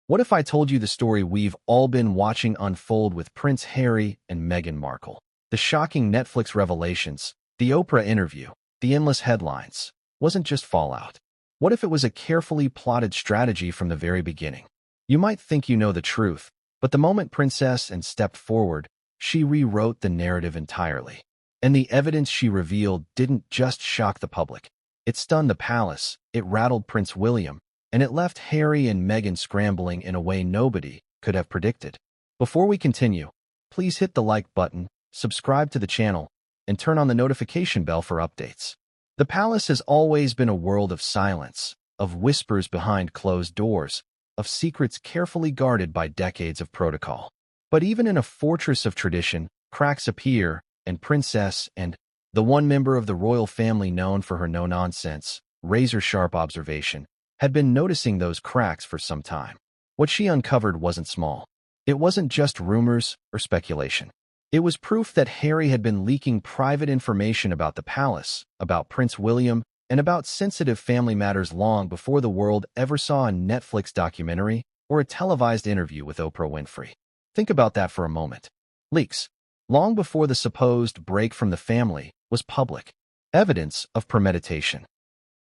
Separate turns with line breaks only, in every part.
What if I told you the story we've all been watching unfold with Prince Harry and Meghan Markle? The shocking Netflix revelations, the Oprah interview, the endless headlines, wasn't just fallout. What if it was a carefully plotted strategy from the very beginning? You might think you know the truth, but the moment Princess Anne stepped forward, she rewrote the narrative entirely. And the evidence she revealed didn't just shock the public. It stunned the palace, it rattled Prince William, and it left Harry and Meghan scrambling in a way nobody could have predicted. Before we continue, please hit the like button, subscribe to the channel, and turn on the notification bell for updates. The palace has always been a world of silence, of whispers behind closed doors, of secrets carefully guarded by decades of protocol. But even in a fortress of tradition, cracks appear, and Princess Anne, the one member of the royal family known for her no-nonsense, razor-sharp observation, had been noticing those cracks for some time. What she uncovered wasn't small. It wasn't just rumors or speculation. It was proof that Harry had been leaking private information about the palace, about Prince William, and about sensitive family matters long before the world ever saw a Netflix documentary or a televised interview with Oprah Winfrey. Think about that for a moment. Leaks, long before the supposed break from the family, was public. Evidence of premeditation.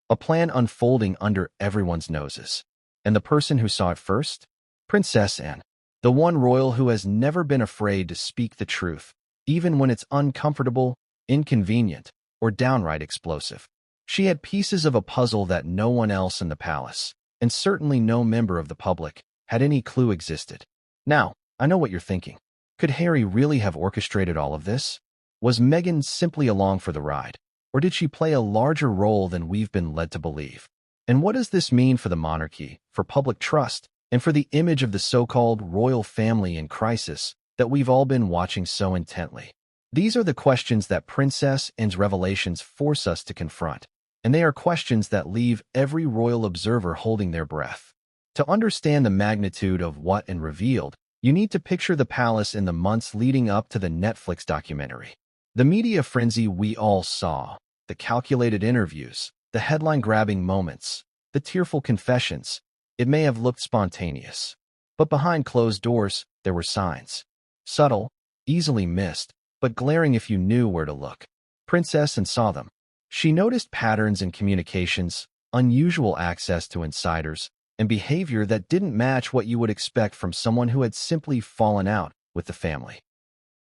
A plan unfolding under everyone's noses. And the person who saw it first? Princess Anne, the one royal who has never been afraid to speak the truth, even when it's uncomfortable, inconvenient, or downright explosive. She had pieces of a puzzle that no one else in the palace, and certainly no member of the public, had any clue existed. Now, I know what you're thinking. Could Harry really have orchestrated all of this? Was Meghan simply along for the ride? Or did she play a larger role than we've been led to believe? And what does this mean for the monarchy, for public trust, and for the image of the so-called royal family in crisis that we've all been watching so intently? These are the questions that Princess Anne's revelations force us to confront, and they are questions that leave every royal observer holding their breath. To understand the magnitude of what Anne revealed, you need to picture the palace in the months leading up to the Netflix documentary. The media frenzy we all saw, the calculated interviews, the headline-grabbing moments, the tearful confessions, it may have looked spontaneous. But behind closed doors, there were signs. Subtle, easily missed, but glaring if you knew where to look. Princess Anne saw them. She noticed patterns in communications, unusual access to insiders, and behavior that didn't match what you would expect from someone who had simply fallen out with the family.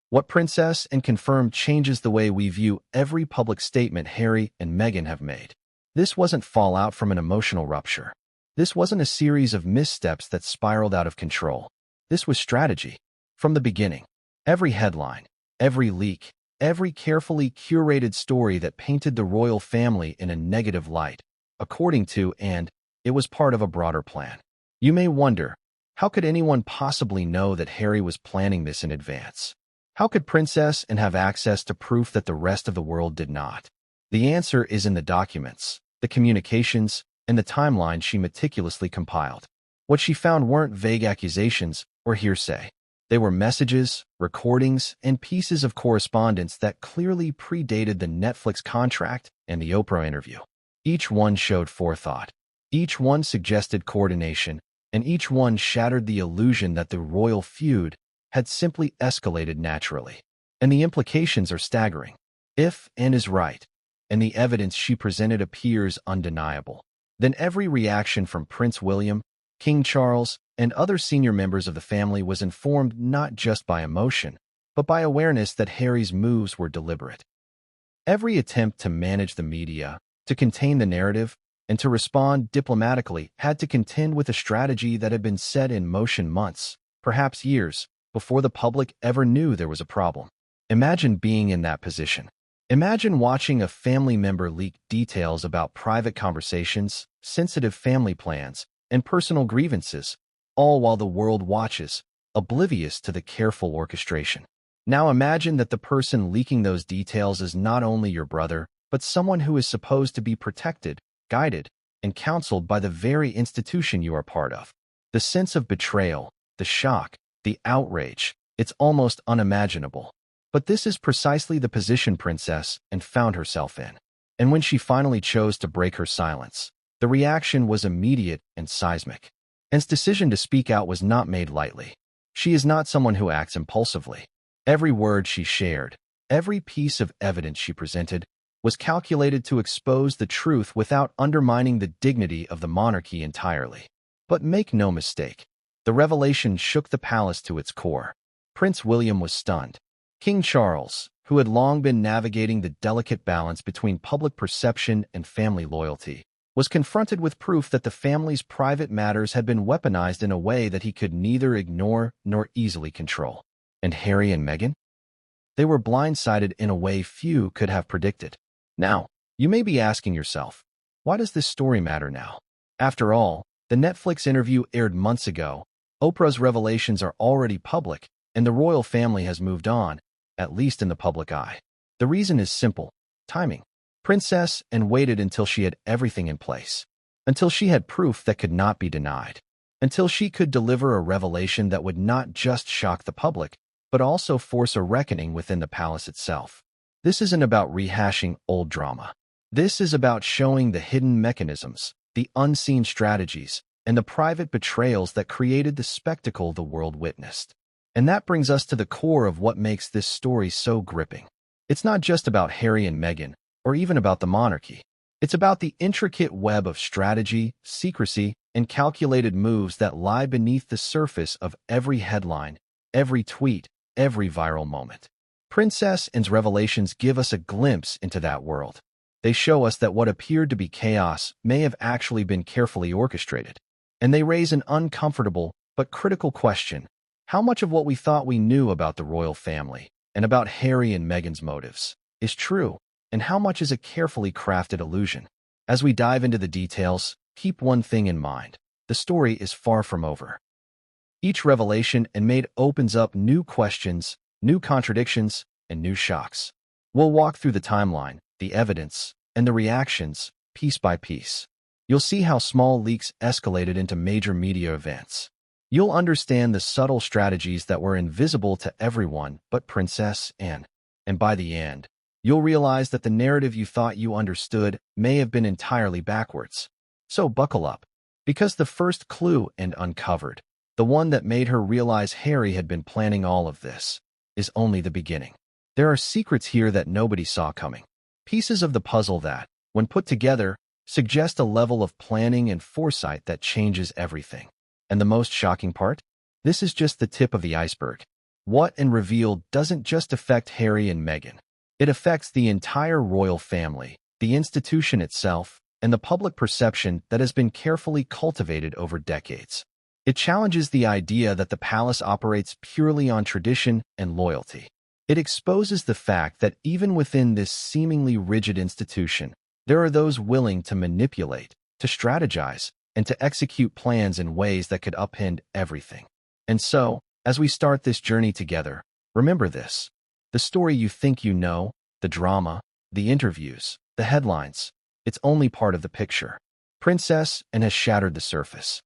What Princess Anne confirmed changes the way we view every public statement Harry and Meghan have made. This wasn't fallout from an emotional rupture. This wasn't a series of missteps that spiraled out of control. This was strategy. From the beginning, every headline, every leak, every carefully curated story that painted the royal family in a negative light, according to Anne, it was part of a broader plan. You may wonder, how could anyone possibly know that Harry was planning this in advance? How could Princess Anne have access to proof that the rest of the world did not? The answer is in the documents, the communications, and the timeline she meticulously compiled. What she found weren't vague accusations or hearsay. They were messages, recordings, and pieces of correspondence that clearly predated the Netflix contract and the Oprah interview. Each one showed forethought. Each one suggested coordination, and each one shattered the illusion that the royal feud had simply escalated naturally. And the implications are staggering. If Anne is right, and the evidence she presented appears undeniable, then every reaction from Prince William, King Charles, and other senior members of the family was informed not just by emotion, but by awareness that Harry's moves were deliberate. Every attempt to manage the media, to contain the narrative, and to respond diplomatically had to contend with a strategy that had been set in motion months, perhaps years, before the public ever knew there was a problem. Imagine being in that position. Imagine watching a family member leak details about private conversations, sensitive family plans, and personal grievances, all while the world watches, oblivious to the careful orchestration. Now imagine that the person leaking those details is not only your brother, but someone who is supposed to be protected, guided, and counseled by the very institution you are part of. The sense of betrayal, the shock, the outrage, it's almost unimaginable. But this is precisely the position Princess Anne found herself in. And when she finally chose to break her silence, the reaction was immediate and seismic. Anne's decision to speak out was not made lightly. She is not someone who acts impulsively. Every word she shared, every piece of evidence she presented, was calculated to expose the truth without undermining the dignity of the monarchy entirely. But make no mistake, the revelation shook the palace to its core. Prince William was stunned. King Charles, who had long been navigating the delicate balance between public perception and family loyalty, was confronted with proof that the family's private matters had been weaponized in a way that he could neither ignore nor easily control. And Harry and Meghan? They were blindsided in a way few could have predicted. Now, you may be asking yourself, why does this story matter now? After all, the Netflix interview aired months ago, Oprah's revelations are already public, and the royal family has moved on, at least in the public eye. The reason is simple: timing. Princess Anne waited until she had everything in place, until she had proof that could not be denied, until she could deliver a revelation that would not just shock the public, but also force a reckoning within the palace itself. This isn't about rehashing old drama. This is about showing the hidden mechanisms, the unseen strategies, and the private betrayals that created the spectacle the world witnessed. And that brings us to the core of what makes this story so gripping. It's not just about Harry and Meghan, or even about the monarchy. It's about the intricate web of strategy, secrecy, and calculated moves that lie beneath the surface of every headline, every tweet, every viral moment. Princess Anne's revelations give us a glimpse into that world. They show us that what appeared to be chaos may have actually been carefully orchestrated. And they raise an uncomfortable but critical question: how much of what we thought we knew about the royal family and about Harry and Meghan's motives is true, and how much is a carefully crafted illusion? As we dive into the details, keep one thing in mind: the story is far from over. Each revelation and made opens up new questions, new contradictions, and new shocks. We'll walk through the timeline, the evidence, and the reactions, piece by piece. You'll see how small leaks escalated into major media events. You'll understand the subtle strategies that were invisible to everyone but Princess Anne. And by the end, you'll realize that the narrative you thought you understood may have been entirely backwards. So buckle up, because the first clue and uncovered, the one that made her realize Harry had been planning all of this, is only the beginning. There are secrets here that nobody saw coming. Pieces of the puzzle that, when put together, suggest a level of planning and foresight that changes everything. And the most shocking part? This is just the tip of the iceberg. What Anne revealed doesn't just affect Harry and Meghan. It affects the entire royal family, the institution itself, and the public perception that has been carefully cultivated over decades. It challenges the idea that the palace operates purely on tradition and loyalty. It exposes the fact that even within this seemingly rigid institution, there are those willing to manipulate, to strategize, and to execute plans in ways that could upend everything. And so, as we start this journey together, remember this: the story you think you know, the drama, the interviews, the headlines, it's only part of the picture. Princess Anne has shattered the surface.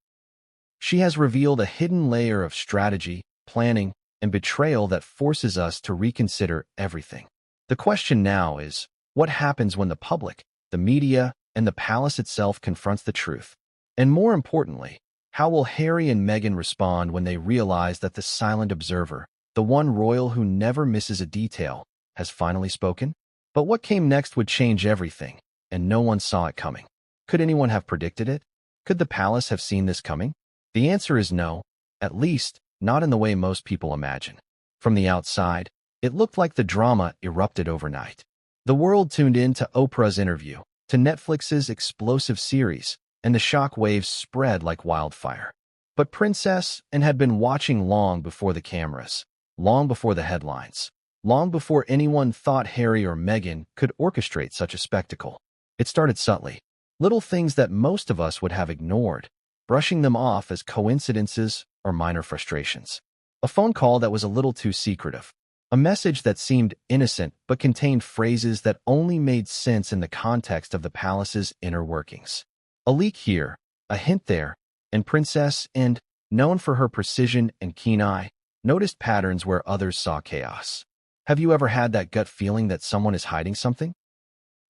She has revealed a hidden layer of strategy, planning, and betrayal that forces us to reconsider everything. The question now is, what happens when the public, the media, and the palace itself confronts the truth? And more importantly, how will Harry and Meghan respond when they realize that the silent observer, the one royal who never misses a detail, has finally spoken? But what came next would change everything, and no one saw it coming. Could anyone have predicted it? Could the palace have seen this coming? The answer is no, at least not in the way most people imagine. From the outside, it looked like the drama erupted overnight. The world tuned in to Oprah's interview, to Netflix's explosive series, and the shockwaves spread like wildfire. But Princess Anne had been watching long before the cameras, long before the headlines, long before anyone thought Harry or Meghan could orchestrate such a spectacle. It started subtly, little things that most of us would have ignored, brushing them off as coincidences or minor frustrations. A phone call that was a little too secretive. A message that seemed innocent but contained phrases that only made sense in the context of the palace's inner workings. A leak here, a hint there, and Princess Anne, known for her precision and keen eye, noticed patterns where others saw chaos. Have you ever had that gut feeling that someone is hiding something?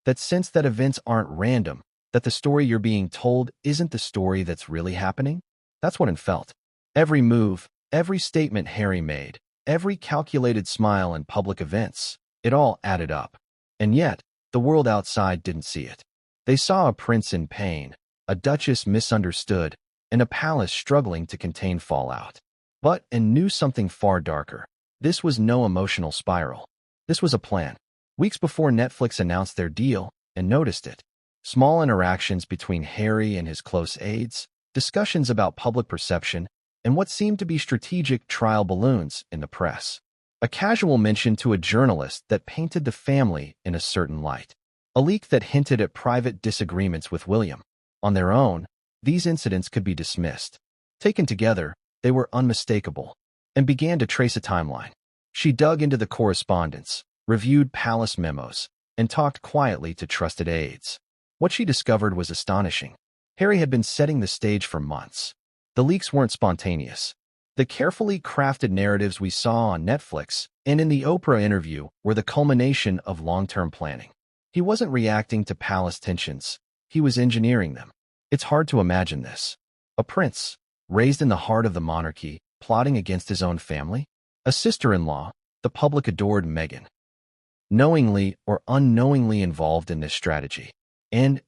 That sense that events aren't random, that the story you're being told isn't the story that's really happening? That's what it felt. Every move, every statement Harry made, every calculated smile in public events, it all added up. And yet, the world outside didn't see it. They saw a prince in pain, a duchess misunderstood, and a palace struggling to contain fallout. But, and knew something far darker. This was no emotional spiral. This was a plan. Weeks before Netflix announced their deal, and noticed it. Small interactions between Harry and his close aides, discussions about public perception, and what seemed to be strategic trial balloons in the press. A casual mention to a journalist that painted the family in a certain light. A leak that hinted at private disagreements with William. On their own, these incidents could be dismissed. Taken together, they were unmistakable, and began to trace a timeline. She dug into the correspondence, reviewed palace memos, and talked quietly to trusted aides. What she discovered was astonishing. Harry had been setting the stage for months. The leaks weren't spontaneous. The carefully crafted narratives we saw on Netflix and in the Oprah interview were the culmination of long-term planning. He wasn't reacting to palace tensions. He was engineering them. It's hard to imagine this. A prince, raised in the heart of the monarchy, plotting against his own family? A sister-in-law, the public adored Meghan, knowingly or unknowingly involved in this strategy. And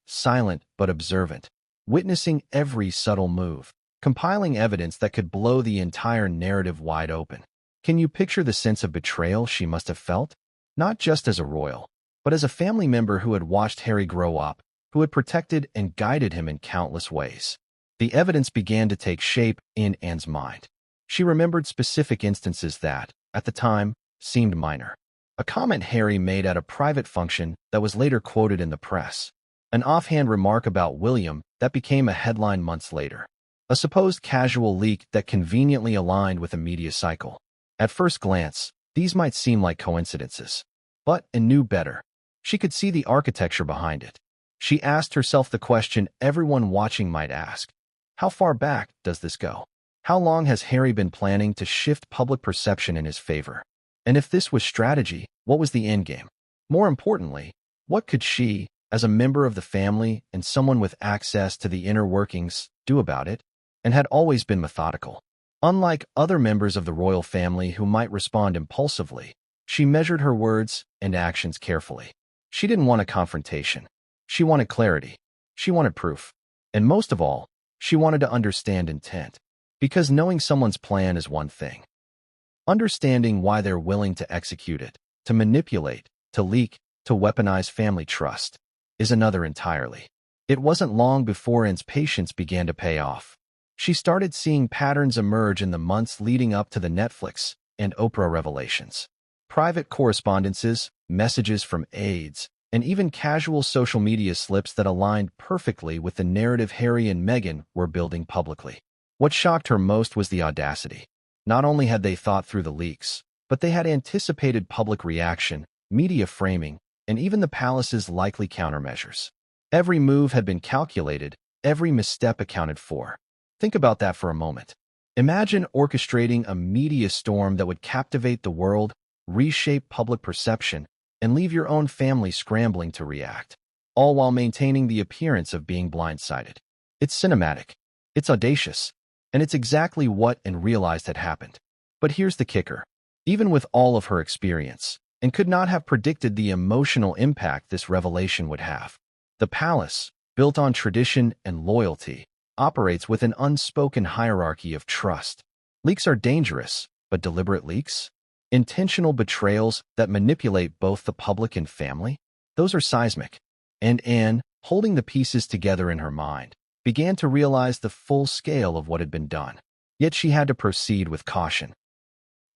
silent but observant, witnessing every subtle move, compiling evidence that could blow the entire narrative wide open. Can you picture the sense of betrayal she must have felt? Not just as a royal, but as a family member who had watched Harry grow up, who had protected and guided him in countless ways. The evidence began to take shape in Anne's mind. She remembered specific instances that, at the time, seemed minor. A comment Harry made at a private function that was later quoted in the press. An offhand remark about William that became a headline months later. A supposed casual leak that conveniently aligned with a media cycle. At first glance, these might seem like coincidences. But Anne knew better. She could see the architecture behind it. She asked herself the question everyone watching might ask. How far back does this go? How long has Harry been planning to shift public perception in his favor? And if this was strategy, what was the endgame? More importantly, what could she, as a member of the family and someone with access to the inner workings, do about it? And had always been methodical. Unlike other members of the royal family who might respond impulsively, she measured her words and actions carefully. She didn't want a confrontation. She wanted clarity. She wanted proof. And most of all, she wanted to understand intent. Because knowing someone's plan is one thing. Understanding why they're willing to execute it, to manipulate, to leak, to weaponize family trust, is another entirely. It wasn't long before Anne's patience began to pay off. She started seeing patterns emerge in the months leading up to the Netflix and Oprah revelations. Private correspondences, messages from aides, and even casual social media slips that aligned perfectly with the narrative Harry and Meghan were building publicly. What shocked her most was the audacity. Not only had they thought through the leaks, but they had anticipated public reaction, media framing, and even the palace's likely countermeasures. Every move had been calculated, every misstep accounted for. Think about that for a moment. Imagine orchestrating a media storm that would captivate the world, reshape public perception, and leave your own family scrambling to react, all while maintaining the appearance of being blindsided. It's cinematic. It's audacious. And it's exactly what Anne realized had happened. But here's the kicker. Even with all of her experience, Anne could not have predicted the emotional impact this revelation would have. The palace, built on tradition and loyalty, operates with an unspoken hierarchy of trust. Leaks are dangerous, but deliberate leaks? Intentional betrayals that manipulate both the public and family? Those are seismic. And Anne, holding the pieces together in her mind, began to realize the full scale of what had been done. Yet she had to proceed with caution.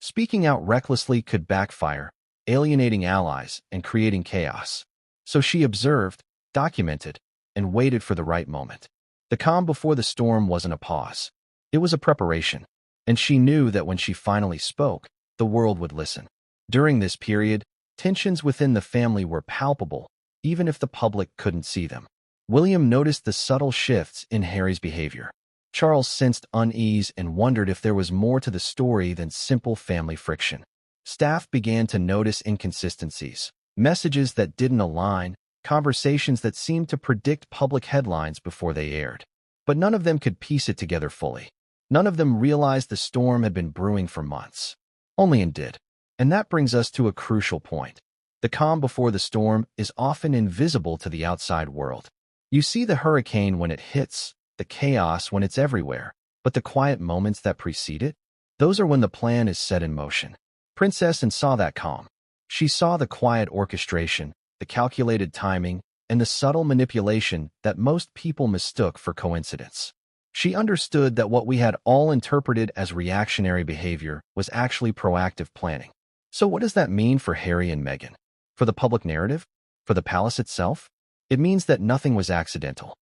Speaking out recklessly could backfire, alienating allies and creating chaos. So she observed, documented, and waited for the right moment. The calm before the storm wasn't a pause. It was a preparation, and she knew that when she finally spoke, the world would listen. During this period, tensions within the family were palpable, even if the public couldn't see them. William noticed the subtle shifts in Harry's behavior. Charles sensed unease and wondered if there was more to the story than simple family friction. Staff began to notice inconsistencies, messages that didn't align, conversations that seemed to predict public headlines before they aired. But none of them could piece it together fully. None of them realized the storm had been brewing for months. Only Anne did. And that brings us to a crucial point. The calm before the storm is often invisible to the outside world. You see the hurricane when it hits, the chaos when it's everywhere, but the quiet moments that precede it, those are when the plan is set in motion. Princess Anne saw that calm. She saw the quiet orchestration, the calculated timing, and the subtle manipulation that most people mistook for coincidence. She understood that what we had all interpreted as reactionary behavior was actually proactive planning. So what does that mean for Harry and Meghan? For the public narrative? For the palace itself? It means that nothing was accidental.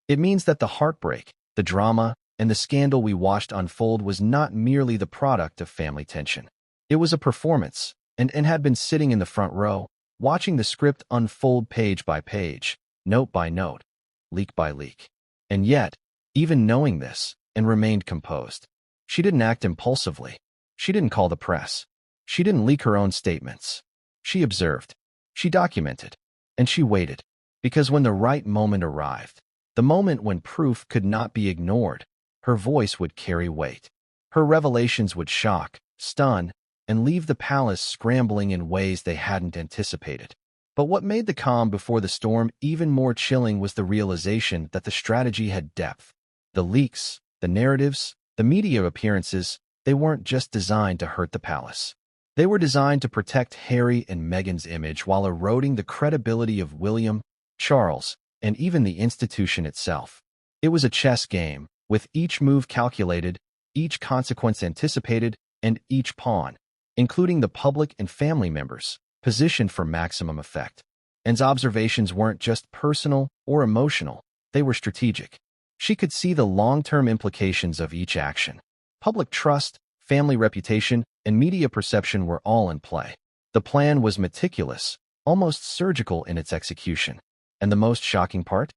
It means that the heartbreak, the drama, and the scandal we watched unfold was not merely the product of family tension. It was a performance, and had been sitting in the front row, watching the script unfold page by page, note by note, leak by leak. And yet, even knowing this, Anne remained composed. She didn't act impulsively. She didn't call the press. She didn't leak her own statements. She observed. She documented. And she waited. Because when the right moment arrived, the moment when proof could not be ignored, her voice would carry weight. Her revelations would shock, stun, and leave the palace scrambling in ways they hadn't anticipated. But what made the calm before the storm even more chilling was the realization that the strategy had depth. The leaks, the narratives, the media appearances, they weren't just designed to hurt the palace. They were designed to protect Harry and Meghan's image while eroding the credibility of William, Charles, and even the institution itself. It was a chess game, with each move calculated, each consequence anticipated, and each pawn, including the public and family members, positioned for maximum effect. Anne's observations weren't just personal or emotional, they were strategic. She could see the long-term implications of each action. Public trust, family reputation, and media perception were all in play. The plan was meticulous, almost surgical in its execution. And the most shocking part?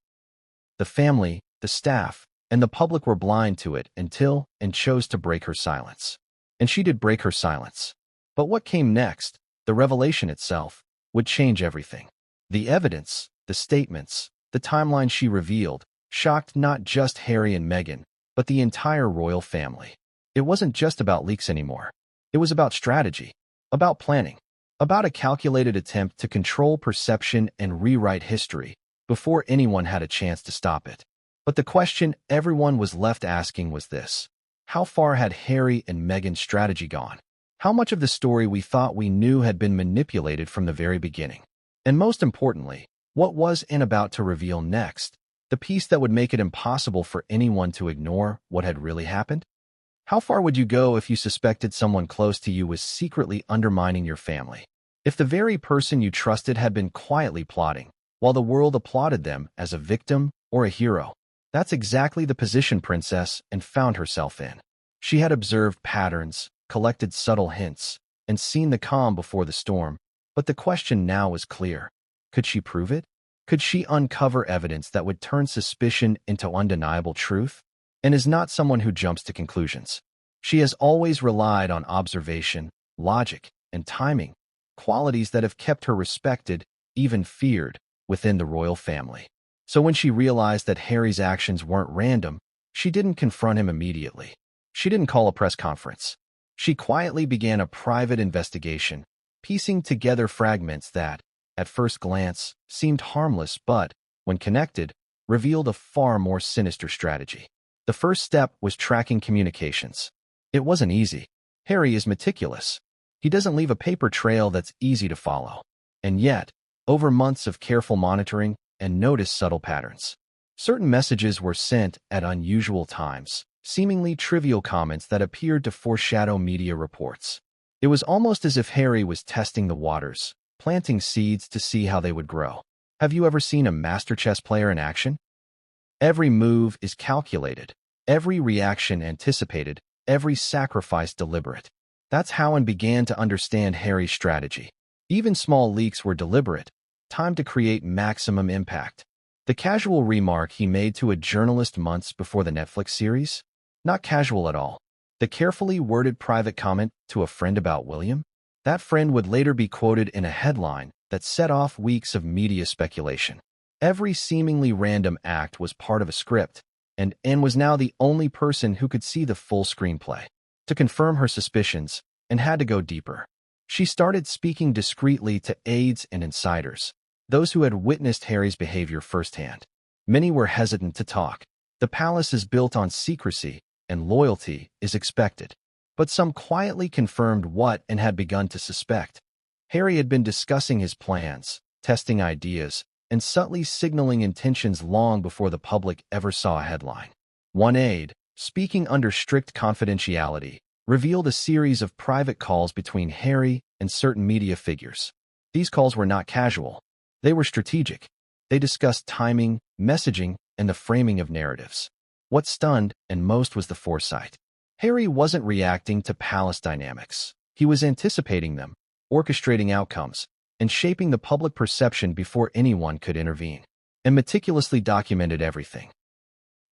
The family, the staff, and the public were blind to it until Anne chose to break her silence. And she did break her silence. But what came next, the revelation itself, would change everything. The evidence, the statements, the timeline she revealed, shocked not just Harry and Meghan, but the entire royal family. It wasn't just about leaks anymore. It was about strategy, about planning, about a calculated attempt to control perception and rewrite history before anyone had a chance to stop it. But the question everyone was left asking was this: how far had Harry and Meghan's strategy gone? How much of the story we thought we knew had been manipulated from the very beginning? And most importantly, what was Anne about to reveal next? The piece that would make it impossible for anyone to ignore what had really happened? How far would you go if you suspected someone close to you was secretly undermining your family? If the very person you trusted had been quietly plotting, while the world applauded them as a victim or a hero? That's exactly the position Princess Anne found herself in. She had observed patterns, collected subtle hints, and seen the calm before the storm. But the question now was clear. Could she prove it? Could she uncover evidence that would turn suspicion into undeniable truth? Anne is not someone who jumps to conclusions. She has always relied on observation, logic, and timing, qualities that have kept her respected, even feared, within the royal family. So when she realized that Harry's actions weren't random, she didn't confront him immediately. She didn't call a press conference. She quietly began a private investigation, piecing together fragments that, at first glance, seemed harmless but, when connected, revealed a far more sinister strategy. The first step was tracking communications. It wasn't easy. Harry is meticulous. He doesn't leave a paper trail that's easy to follow. And yet, over months of careful monitoring, Anne noticed subtle patterns. Certain messages were sent at unusual times, seemingly trivial comments that appeared to foreshadow media reports. It was almost as if Harry was testing the waters, planting seeds to see how they would grow. Have you ever seen a master chess player in action? Every move is calculated, every reaction anticipated, every sacrifice deliberate. That's how Anne began to understand Harry's strategy. Even small leaks were deliberate, timed to create maximum impact. The casual remark he made to a journalist months before the Netflix series? Not casual at all. The carefully worded private comment to a friend about William? That friend would later be quoted in a headline that set off weeks of media speculation. Every seemingly random act was part of a script, and Anne was now the only person who could see the full screenplay. To confirm her suspicions, Anne had to go deeper. She started speaking discreetly to aides and insiders, those who had witnessed Harry's behavior firsthand. Many were hesitant to talk. The palace is built on secrecy, and loyalty is expected. But some quietly confirmed what Anne had begun to suspect. Harry had been discussing his plans, testing ideas, and subtly signaling intentions long before the public ever saw a headline. One aide, speaking under strict confidentiality, revealed a series of private calls between Harry and certain media figures. These calls were not casual. They were strategic. They discussed timing, messaging, and the framing of narratives. What stunned and most was the foresight. Harry wasn't reacting to palace dynamics. He was anticipating them, orchestrating outcomes, and shaping the public perception before anyone could intervene, and meticulously documented everything.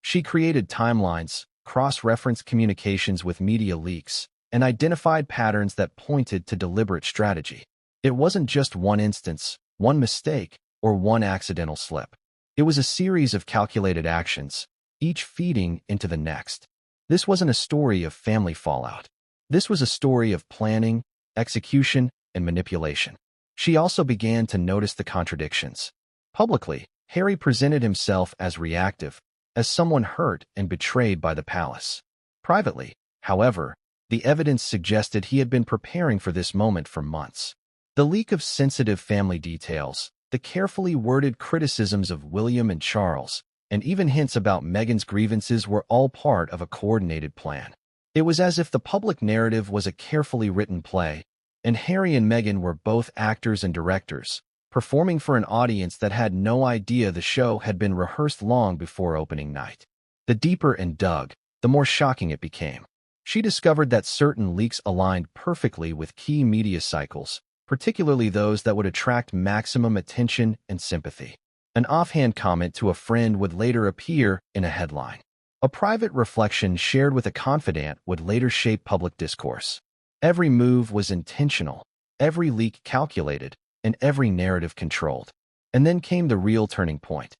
She created timelines, cross-referenced communications with media leaks, and identified patterns that pointed to deliberate strategy. It wasn't just one instance, one mistake, or one accidental slip. It was a series of calculated actions, each feeding into the next. This wasn't a story of family fallout. This was a story of planning, execution, and manipulation. She also began to notice the contradictions. Publicly, Harry presented himself as reactive, as someone hurt and betrayed by the palace. Privately, however, the evidence suggested he had been preparing for this moment for months. The leak of sensitive family details, the carefully worded criticisms of William and Charles, and even hints about Meghan's grievances were all part of a coordinated plan. It was as if the public narrative was a carefully written play, and Harry and Meghan were both actors and directors, performing for an audience that had no idea the show had been rehearsed long before opening night. The deeper and dug, the more shocking it became. She discovered that certain leaks aligned perfectly with key media cycles, particularly those that would attract maximum attention and sympathy. An offhand comment to a friend would later appear in a headline. A private reflection shared with a confidant would later shape public discourse. Every move was intentional, every leak calculated, and every narrative controlled. And then came the real turning point.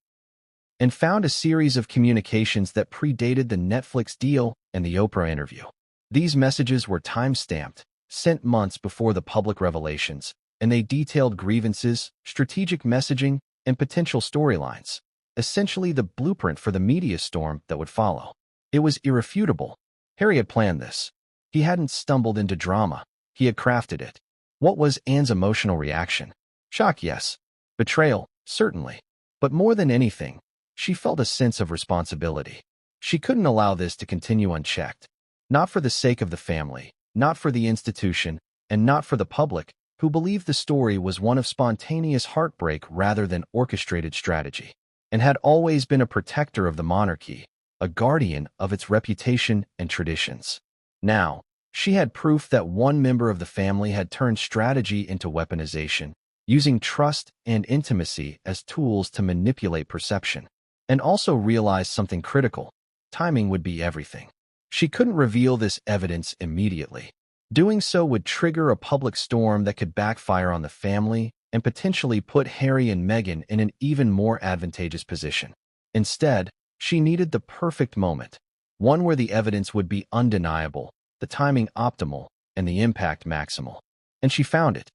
And found a series of communications that predated the Netflix deal and the Oprah interview. These messages were time-stamped, sent months before the public revelations, and they detailed grievances, strategic messaging, and potential storylines, essentially the blueprint for the media storm that would follow. It was irrefutable. Harry had planned this. He hadn't stumbled into drama. He had crafted it. What was Anne's emotional reaction? Shock, yes. Betrayal, certainly. But more than anything, she felt a sense of responsibility. She couldn't allow this to continue unchecked. Not for the sake of the family, not for the institution, and not for the public, who believed the story was one of spontaneous heartbreak rather than orchestrated strategy, and had always been a protector of the monarchy, a guardian of its reputation and traditions. Now, she had proof that one member of the family had turned strategy into weaponization, using trust and intimacy as tools to manipulate perception, and also realized something critical. Timing would be everything. She couldn't reveal this evidence immediately. Doing so would trigger a public storm that could backfire on the family and potentially put Harry and Meghan in an even more advantageous position. Instead, she needed the perfect moment, one where the evidence would be undeniable, the timing optimal, and the impact maximal. And she found it.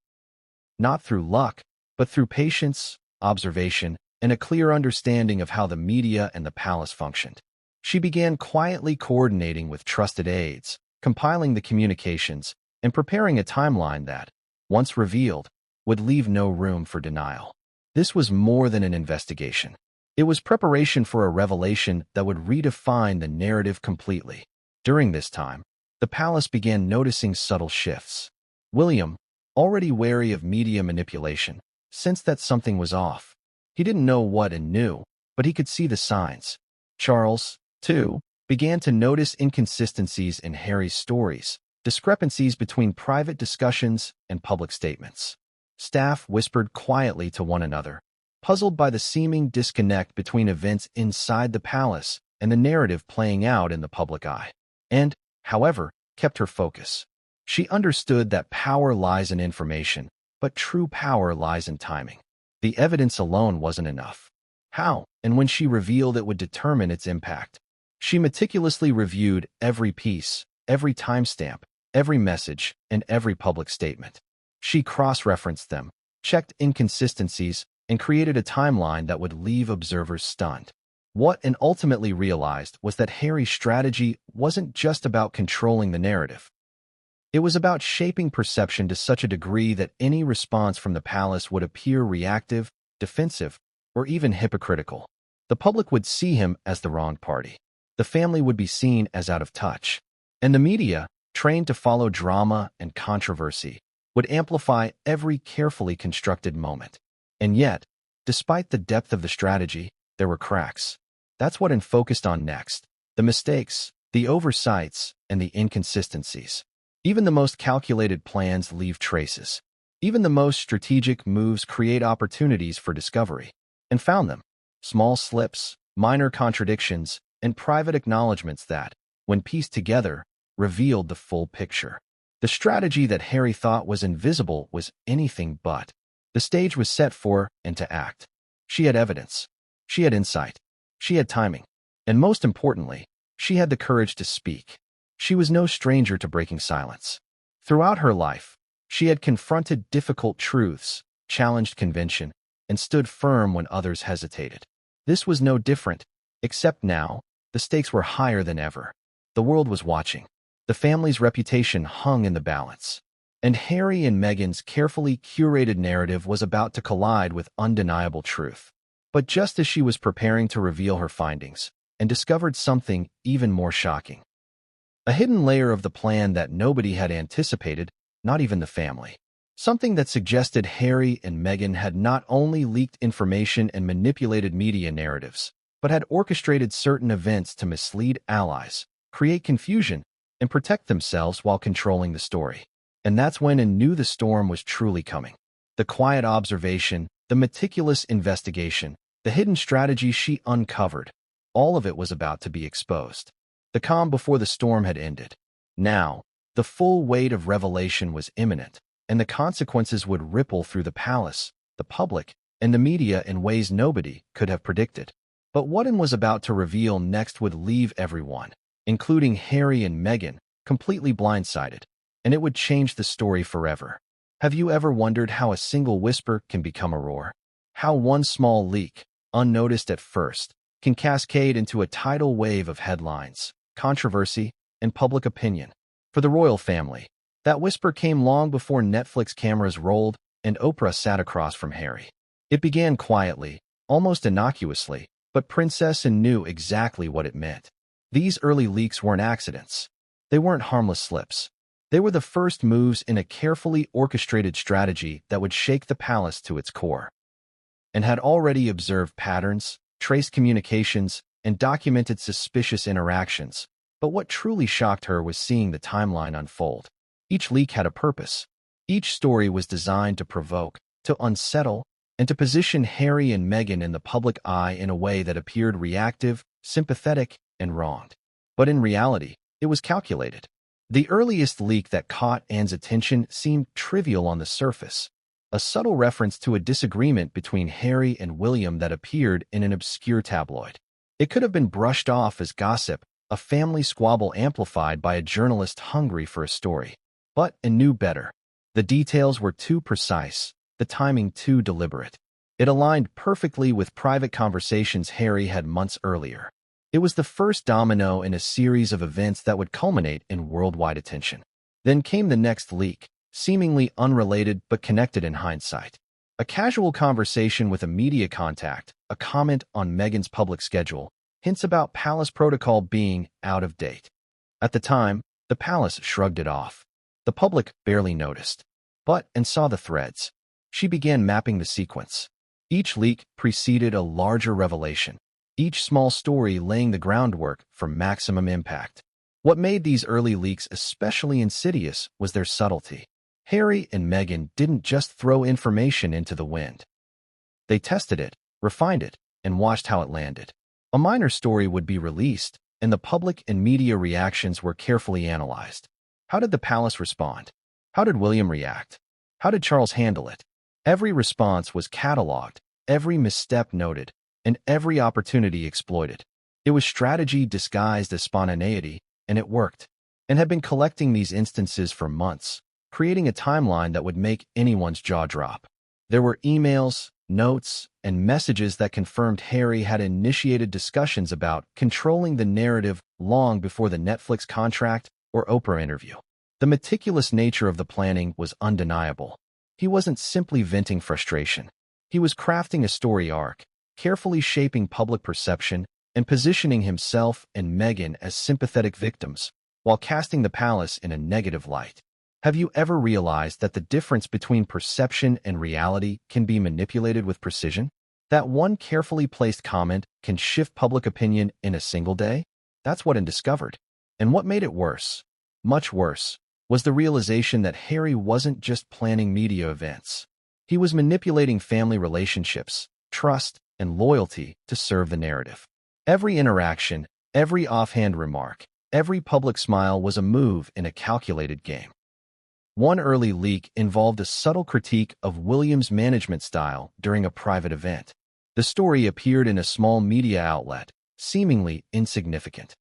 Not through luck, but through patience, observation, and a clear understanding of how the media and the palace functioned. She began quietly coordinating with trusted aides, compiling the communications, and preparing a timeline that, once revealed, would leave no room for denial. This was more than an investigation. It was preparation for a revelation that would redefine the narrative completely. During this time, the palace began noticing subtle shifts. William, already wary of media manipulation, sensed that something was off. He didn't know what and knew, but he could see the signs. Charles, too, began to notice inconsistencies in Harry's stories, discrepancies between private discussions and public statements. Staff whispered quietly to one another, puzzled by the seeming disconnect between events inside the palace and the narrative playing out in the public eye. And, however, kept her focus. She understood that power lies in information, but true power lies in timing. The evidence alone wasn't enough. How and when she revealed it would determine its impact. She meticulously reviewed every piece, every timestamp, every message, and every public statement. She cross-referenced them, checked inconsistencies, and created a timeline that would leave observers stunned. What and ultimately realized was that Harry's strategy wasn't just about controlling the narrative. It was about shaping perception to such a degree that any response from the palace would appear reactive, defensive, or even hypocritical. The public would see him as the wrong party. The family would be seen as out of touch. And the media, trained to follow drama and controversy, would amplify every carefully constructed moment. And yet, despite the depth of the strategy, there were cracks. That's what it focused on next: the mistakes, the oversights, and the inconsistencies. Even the most calculated plans leave traces. Even the most strategic moves create opportunities for discovery. And found them. Small slips, minor contradictions, and private acknowledgments that, when pieced together, revealed the full picture. The strategy that Harry thought was invisible was anything but. The stage was set for and to act. She had evidence. She had insight. She had timing. And most importantly, she had the courage to speak. She was no stranger to breaking silence. Throughout her life, she had confronted difficult truths, challenged convention, and stood firm when others hesitated. This was no different, except now, the stakes were higher than ever. The world was watching. The family's reputation hung in the balance. And Harry and Meghan's carefully curated narrative was about to collide with undeniable truth. But just as she was preparing to reveal her findings, and discovered something even more shocking. A hidden layer of the plan that nobody had anticipated, not even the family. Something that suggested Harry and Meghan had not only leaked information and manipulated media narratives, but had orchestrated certain events to mislead allies, create confusion, and protect themselves while controlling the story. And that's when I knew the storm was truly coming. The quiet observation, the meticulous investigation, the hidden strategy she uncovered, all of it was about to be exposed. The calm before the storm had ended. Now, the full weight of revelation was imminent, and the consequences would ripple through the palace, the public, and the media in ways nobody could have predicted. But what it was about to reveal next would leave everyone, including Harry and Meghan, completely blindsided, and it would change the story forever. Have you ever wondered how a single whisper can become a roar? How one small leak, unnoticed at first, can cascade into a tidal wave of headlines, controversy, and public opinion? For the royal family, that whisper came long before Netflix cameras rolled and Oprah sat across from Harry. It began quietly, almost innocuously, but Princess Anne knew exactly what it meant. These early leaks weren't accidents. They weren't harmless slips. They were the first moves in a carefully orchestrated strategy that would shake the palace to its core. And had already observed patterns, traced communications, and documented suspicious interactions. But what truly shocked her was seeing the timeline unfold. Each leak had a purpose. Each story was designed to provoke, to unsettle, and to position Harry and Meghan in the public eye in a way that appeared reactive, sympathetic, and wronged. But in reality, it was calculated. The earliest leak that caught Anne's attention seemed trivial on the surface, a subtle reference to a disagreement between Harry and William that appeared in an obscure tabloid. It could have been brushed off as gossip, a family squabble amplified by a journalist hungry for a story. But Anne knew better. The details were too precise, the timing too deliberate. It aligned perfectly with private conversations Harry had months earlier. It was the first domino in a series of events that would culminate in worldwide attention. Then came the next leak, seemingly unrelated but connected in hindsight. A casual conversation with a media contact, a comment on Meghan's public schedule, hints about palace protocol being out of date. At the time, the palace shrugged it off. The public barely noticed. But Anne saw the threads. She began mapping the sequence. Each leak preceded a larger revelation, each small story laying the groundwork for maximum impact. What made these early leaks especially insidious was their subtlety. Harry and Meghan didn't just throw information into the wind. They tested it, refined it, and watched how it landed. A minor story would be released, and the public and media reactions were carefully analyzed. How did the palace respond? How did William react? How did Charles handle it? Every response was catalogued, every misstep noted, and every opportunity exploited. It was strategy disguised as spontaneity, and it worked, and had been collecting these instances for months, creating a timeline that would make anyone's jaw drop. There were emails, notes, and messages that confirmed Harry had initiated discussions about controlling the narrative long before the Netflix contract or Oprah interview. The meticulous nature of the planning was undeniable. He wasn't simply venting frustration. He was crafting a story arc, carefully shaping public perception and positioning himself and Meghan as sympathetic victims, while casting the palace in a negative light. Have you ever realized that the difference between perception and reality can be manipulated with precision? That one carefully placed comment can shift public opinion in a single day? That's what Undiscovered. And what made it worse, much worse, was the realization that Harry wasn't just planning media events. He was manipulating family relationships, trust, and loyalty to serve the narrative. Every interaction, every offhand remark, every public smile was a move in a calculated game. One early leak involved a subtle critique of William's management style during a private event. The story appeared in a small media outlet, seemingly insignificant,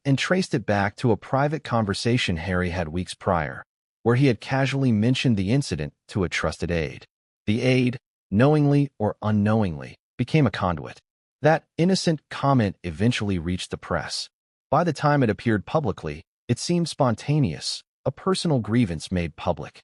and traced it back to a private conversation Harry had weeks prior, where he had casually mentioned the incident to a trusted aide. The aide, knowingly or unknowingly, became a conduit. That innocent comment eventually reached the press. By the time it appeared publicly, it seemed spontaneous, a personal grievance made public.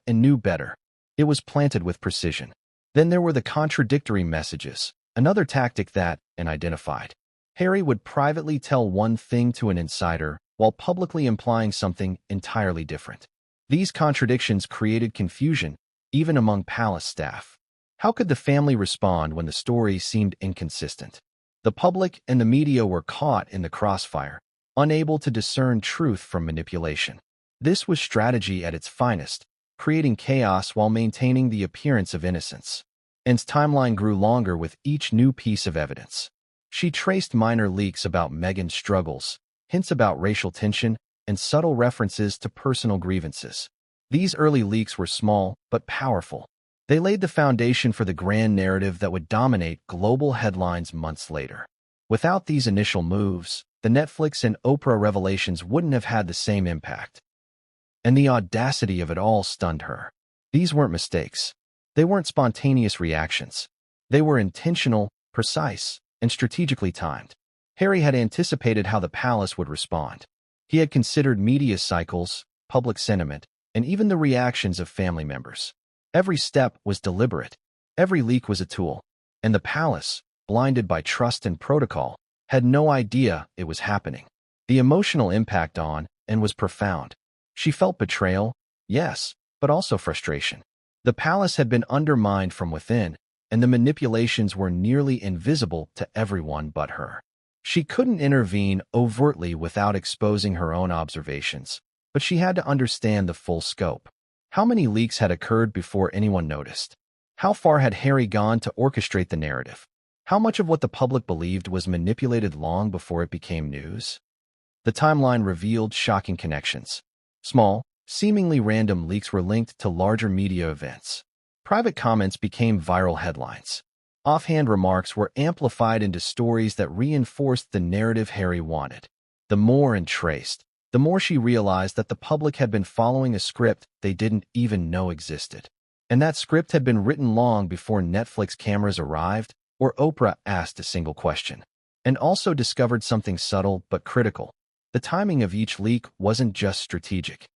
And knew better. It was planted with precision. Then there were the contradictory messages, another tactic that, identified. Harry would privately tell one thing to an insider while publicly implying something entirely different. These contradictions created confusion, even among palace staff. How could the family respond when the story seemed inconsistent? The public and the media were caught in the crossfire, unable to discern truth from manipulation. This was strategy at its finest, creating chaos while maintaining the appearance of innocence. Anne's timeline grew longer with each new piece of evidence. She traced minor leaks about Meghan's struggles, hints about racial tension, and subtle references to personal grievances. These early leaks were small but powerful. They laid the foundation for the grand narrative that would dominate global headlines months later. Without these initial moves, the Netflix and Oprah revelations wouldn't have had the same impact. And the audacity of it all stunned her. These weren't mistakes. They weren't spontaneous reactions. They were intentional, precise, and strategically timed. Harry had anticipated how the palace would respond. He had considered media cycles, public sentiment, and even the reactions of family members. Every step was deliberate. Every leak was a tool. And the palace, blinded by trust and protocol, had no idea it was happening. The emotional impact on Anne was profound. She felt betrayal, yes, but also frustration. The palace had been undermined from within, and the manipulations were nearly invisible to everyone but her. She couldn't intervene overtly without exposing her own observations, but she had to understand the full scope. How many leaks had occurred before anyone noticed? How far had Harry gone to orchestrate the narrative? How much of what the public believed was manipulated long before it became news? The timeline revealed shocking connections. Small, seemingly random leaks were linked to larger media events. Private comments became viral headlines. Offhand remarks were amplified into stories that reinforced the narrative Harry wanted. The more Anne traced, the more she realized that the public had been following a script they didn't even know existed. And that script had been written long before Netflix cameras arrived or Oprah asked a single question. And also discovered something subtle but critical. The timing of each leak wasn't just strategic.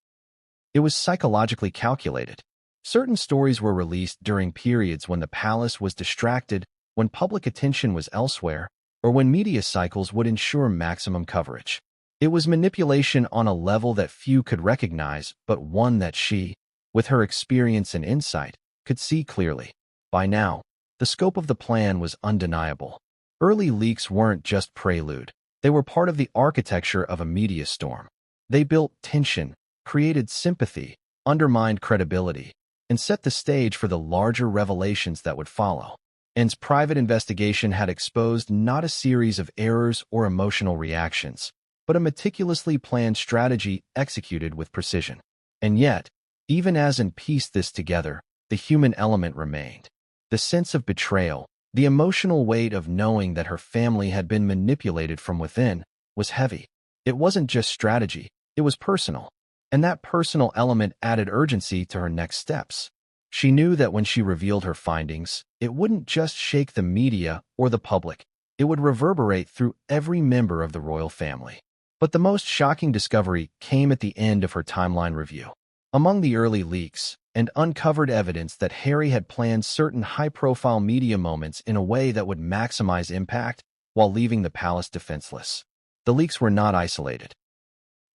It was psychologically calculated. Certain stories were released during periods when the palace was distracted, when public attention was elsewhere, or when media cycles would ensure maximum coverage. It was manipulation on a level that few could recognize, but one that she, with her experience and insight, could see clearly. By now, the scope of the plan was undeniable. Early leaks weren't just prelude. They were part of the architecture of a media storm. They built tension, created sympathy, undermined credibility, and set the stage for the larger revelations that would follow. Anne's private investigation had exposed not a series of errors or emotional reactions, but a meticulously planned strategy executed with precision. And yet, even as Anne pieced this together, the human element remained. The sense of betrayal, The emotional weight of knowing that her family had been manipulated from within was heavy. It wasn't just strategy, it was personal. And that personal element added urgency to her next steps. She knew that when she revealed her findings, it wouldn't just shake the media or the public, it would reverberate through every member of the royal family. But the most shocking discovery came at the end of her timeline review. Among the early leaks, and uncovered evidence that Harry had planned certain high-profile media moments in a way that would maximize impact while leaving the palace defenseless. The leaks were not isolated.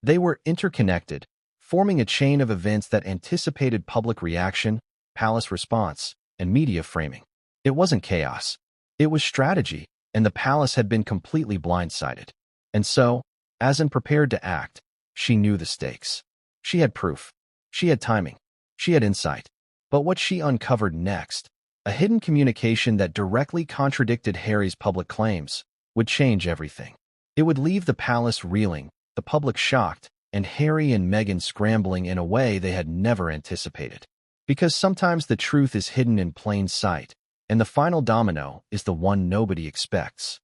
They were interconnected, forming a chain of events that anticipated public reaction, palace response, and media framing. It wasn't chaos. It was strategy, and the palace had been completely blindsided. And so, as in prepared to act, she knew the stakes. She had proof. She had timing. She had insight. But what she uncovered next, a hidden communication that directly contradicted Harry's public claims, would change everything. It would leave the palace reeling, the public shocked, and Harry and Meghan scrambling in a way they had never anticipated. Because sometimes the truth is hidden in plain sight, and the final domino is the one nobody expects.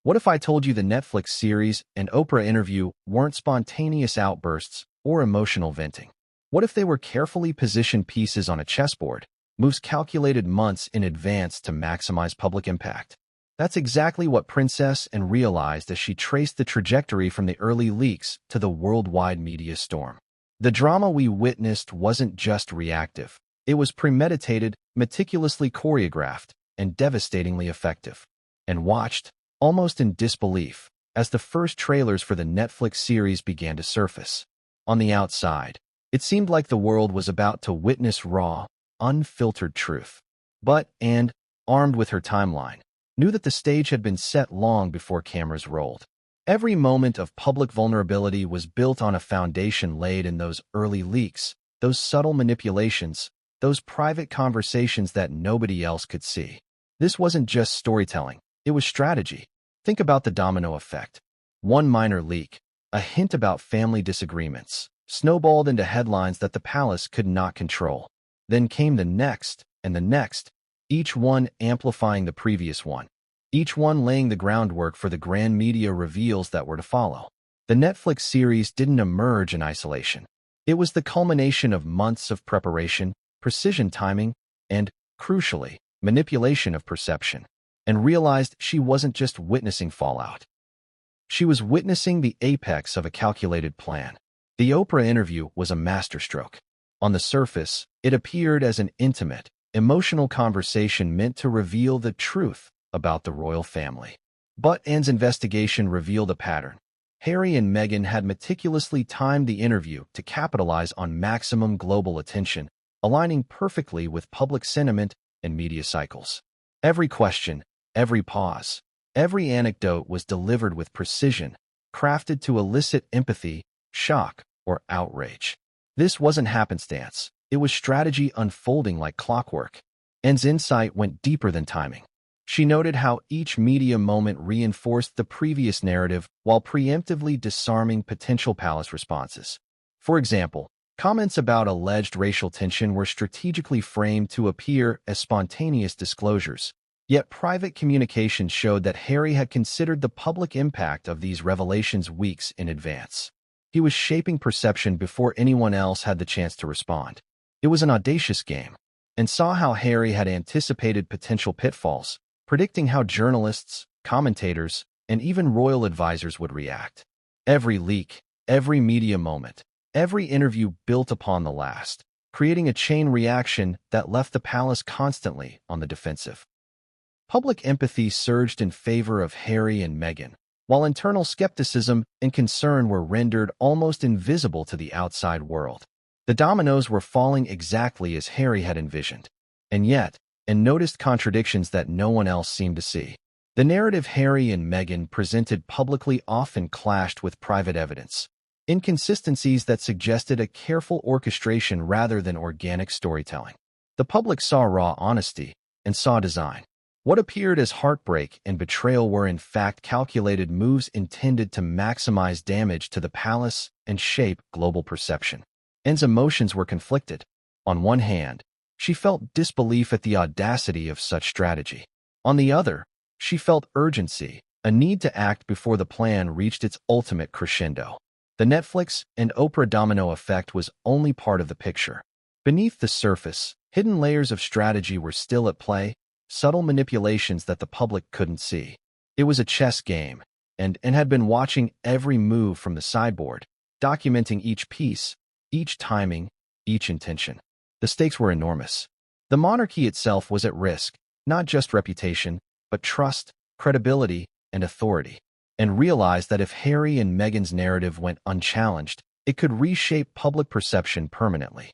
What if I told you the Netflix series and Oprah interview weren't spontaneous outbursts or emotional venting? What if they were carefully positioned pieces on a chessboard, moves calculated months in advance to maximize public impact? That's exactly what Princess Anne realized as she traced the trajectory from the early leaks to the worldwide media storm. The drama we witnessed wasn't just reactive. It was premeditated, meticulously choreographed, and devastatingly effective. And watched, almost in disbelief, as the first trailers for the Netflix series began to surface. On the outside, it seemed like the world was about to witness raw, unfiltered truth. But Anne, armed with her timeline, knew that the stage had been set long before cameras rolled. Every moment of public vulnerability was built on a foundation laid in those early leaks, those subtle manipulations, those private conversations that nobody else could see. This wasn't just storytelling, it was strategy. Think about the domino effect. One minor leak, a hint about family disagreements, snowballed into headlines that the palace could not control. Then came the next, and the next, each one amplifying the previous one, each one laying the groundwork for the grand media reveals that were to follow. The Netflix series didn't emerge in isolation. It was the culmination of months of preparation, precision timing, and, crucially, manipulation of perception. And realized she wasn't just witnessing fallout. She was witnessing the apex of a calculated plan. The Oprah interview was a masterstroke. On the surface, it appeared as an intimate, emotional conversation meant to reveal the truth about the royal family. But Anne's investigation revealed a pattern. Harry and Meghan had meticulously timed the interview to capitalize on maximum global attention, aligning perfectly with public sentiment and media cycles. Every question, every pause, every anecdote was delivered with precision, crafted to elicit empathy, shock, or outrage. This wasn't happenstance. It was strategy unfolding like clockwork. Anne's insight went deeper than timing. She noted how each media moment reinforced the previous narrative while preemptively disarming potential palace responses. For example, comments about alleged racial tension were strategically framed to appear as spontaneous disclosures. Yet private communications showed that Harry had considered the public impact of these revelations weeks in advance. He was shaping perception before anyone else had the chance to respond. It was an audacious game, and saw how Harry had anticipated potential pitfalls, predicting how journalists, commentators, and even royal advisors would react. Every leak, every media moment, every interview built upon the last, creating a chain reaction that left the palace constantly on the defensive. Public empathy surged in favor of Harry and Meghan, while internal skepticism and concern were rendered almost invisible to the outside world. The dominoes were falling exactly as Harry had envisioned. And yet, Anne noticed contradictions that no one else seemed to see. The narrative Harry and Meghan presented publicly often clashed with private evidence, inconsistencies that suggested a careful orchestration rather than organic storytelling. The public saw raw honesty and saw design. What appeared as heartbreak and betrayal were in fact calculated moves intended to maximize damage to the palace and shape global perception. Anne's emotions were conflicted. On one hand, she felt disbelief at the audacity of such strategy. On the other, she felt urgency, a need to act before the plan reached its ultimate crescendo. The Netflix and Oprah domino effect was only part of the picture. Beneath the surface, hidden layers of strategy were still at play, subtle manipulations that the public couldn't see. It was a chess game, and had been watching every move from the sideboard, documenting each piece, each timing, each intention. The stakes were enormous. The monarchy itself was at risk, not just reputation, but trust, credibility, and authority, and realized that if Harry and Meghan's narrative went unchallenged, it could reshape public perception permanently.